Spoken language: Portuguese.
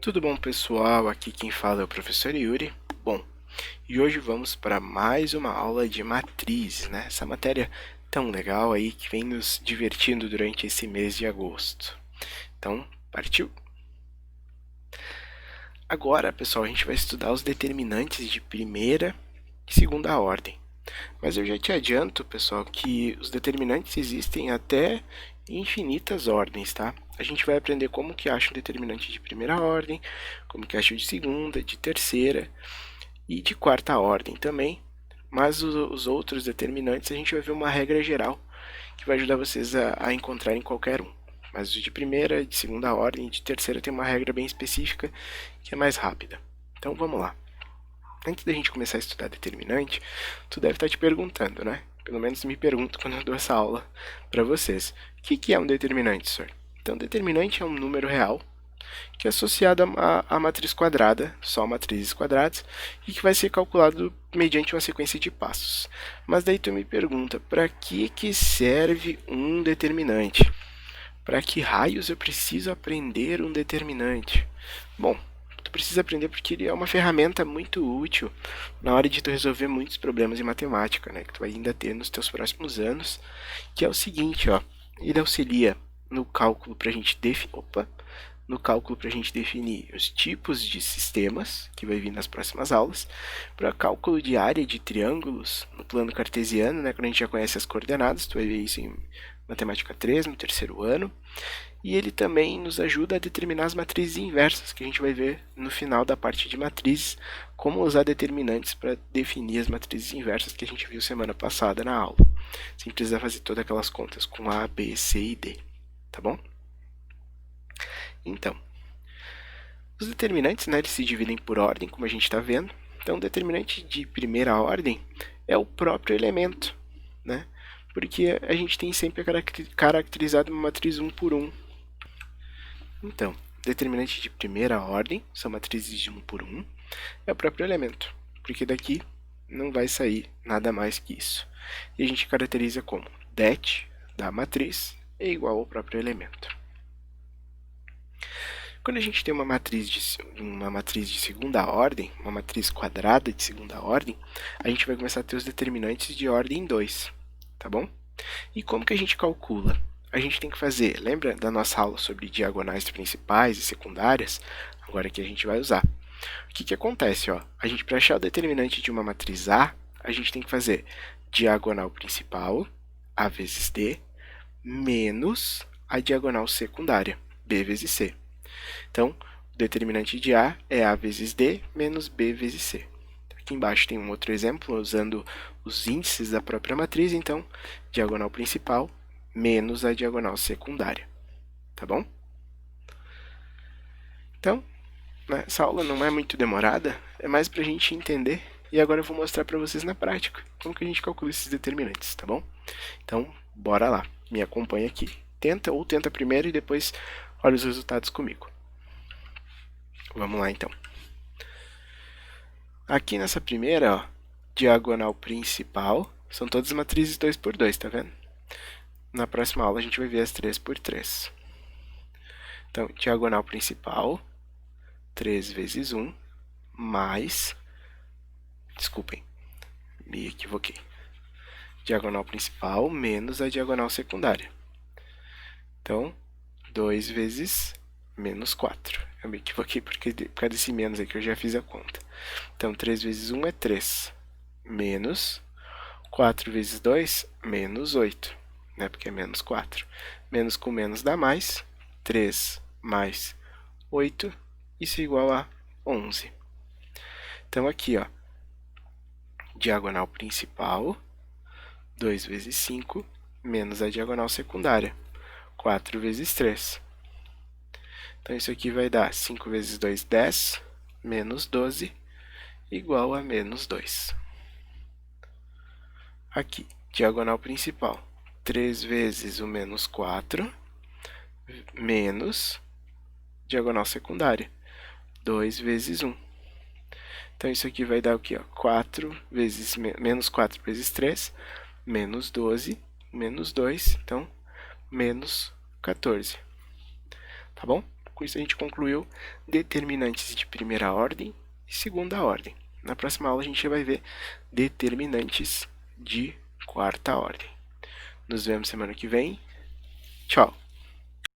Tudo bom, pessoal? Aqui quem fala é o professor Yuri. Bom, e hoje vamos para mais uma aula de matrizes, né? Essa matéria tão legal aí que vem nos divertindo durante esse mês de agosto. Então, partiu? Agora, pessoal, a gente vai estudar os determinantes de primeira e segunda ordem. Mas eu já te adianto, pessoal, que os determinantes existem até infinitas ordens, tá? A gente vai aprender como que acha um determinante de primeira ordem, como que acha o de segunda, de terceira e de quarta ordem também. Mas os outros determinantes a gente vai ver uma regra geral que vai ajudar vocês a encontrarem qualquer um. Mas o de primeira, de segunda ordem e de terceira tem uma regra bem específica que é mais rápida. Então vamos lá. Antes da gente começar a estudar determinante, tu deve estar te perguntando, né? Pelo menos me pergunto quando eu dou essa aula para vocês. O que é um determinante, senhor? Então, determinante é um número real que é associado à matriz quadrada, só matrizes quadradas, e que vai ser calculado mediante uma sequência de passos. Mas daí tu me pergunta, para que serve um determinante? Para que raios eu preciso aprender um determinante? Bom, tu precisa aprender porque ele é uma ferramenta muito útil na hora de tu resolver muitos problemas de matemática, né, que tu vai ainda ter nos teus próximos anos, que é o seguinte, ó, ele auxilia no cálculo para a gente definir os tipos de sistemas, que vai vir nas próximas aulas, para cálculo de área de triângulos no plano cartesiano, né, quando a gente já conhece as coordenadas, tu vai ver isso em Matemática 3, no terceiro ano, e ele também nos ajuda a determinar as matrizes inversas, que a gente vai ver no final da parte de matrizes, como usar determinantes para definir as matrizes inversas que a gente viu semana passada na aula, sem precisar fazer todas aquelas contas com A, B, C e D, tá bom? Então, os determinantes, né, eles se dividem por ordem, como a gente está vendo. Então, o determinante de primeira ordem é o próprio elemento, né? Porque a gente tem sempre caracterizado uma matriz 1 por 1. Então, determinante de primeira ordem são matrizes de 1 por 1, é o próprio elemento, porque daqui não vai sair nada mais que isso. E a gente caracteriza como det da matriz é igual ao próprio elemento. Quando a gente tem uma matriz de segunda ordem, uma matriz quadrada de segunda ordem, a gente vai começar a ter os determinantes de ordem 2, tá bom? E como que a gente calcula? A gente tem que fazer, lembra da nossa aula sobre diagonais principais e secundárias? Agora que a gente vai usar. O que acontece? Ó? A gente, para achar o determinante de uma matriz A, a gente tem que fazer diagonal principal, A vezes D, menos a diagonal secundária, B vezes C. Então, o determinante de A é A vezes D menos B vezes C. Aqui embaixo tem um outro exemplo, usando os índices da própria matriz, então, diagonal principal menos a diagonal secundária. Tá bom? Então, né, essa aula não é muito demorada, é mais para a gente entender, e agora eu vou mostrar para vocês na prática como que a gente calcula esses determinantes, tá bom? Então, bora lá, me acompanha aqui. Tenta primeiro e depois olha os resultados comigo. Vamos lá, então. Aqui nessa primeira, ó, diagonal principal, são todas matrizes 2 por 2, tá vendo? Na próxima aula a gente vai ver as 3 por 3. Então, diagonal principal, 3 vezes 1, mais... Desculpem, me equivoquei. Diagonal principal menos a diagonal secundária. Então, 2 vezes menos 4. Eu me equivoquei por causa desse menos aí que eu já fiz a conta. Então, 3 vezes 1 é 3, menos 4 vezes 2, menos 8, né? Porque é menos 4. Menos com menos dá mais, 3 mais 8, isso é igual a 11. Então, aqui, ó, diagonal principal, 2 vezes 5, menos a diagonal secundária, 4 vezes 3. Então, isso aqui vai dar 5 vezes 2, 10, menos 12, igual a menos 2. Aqui, diagonal principal, 3 vezes o menos 4, menos diagonal secundária, 2 vezes 1. Então, isso aqui vai dar o quê? 4 vezes, menos 4 vezes 3, menos 12, menos 2, então, menos 14. Tá bom? Com isso a gente concluiu determinantes de primeira ordem e segunda ordem. Na próxima aula a gente vai ver determinantes de quarta ordem. Nos vemos semana que vem. Tchau!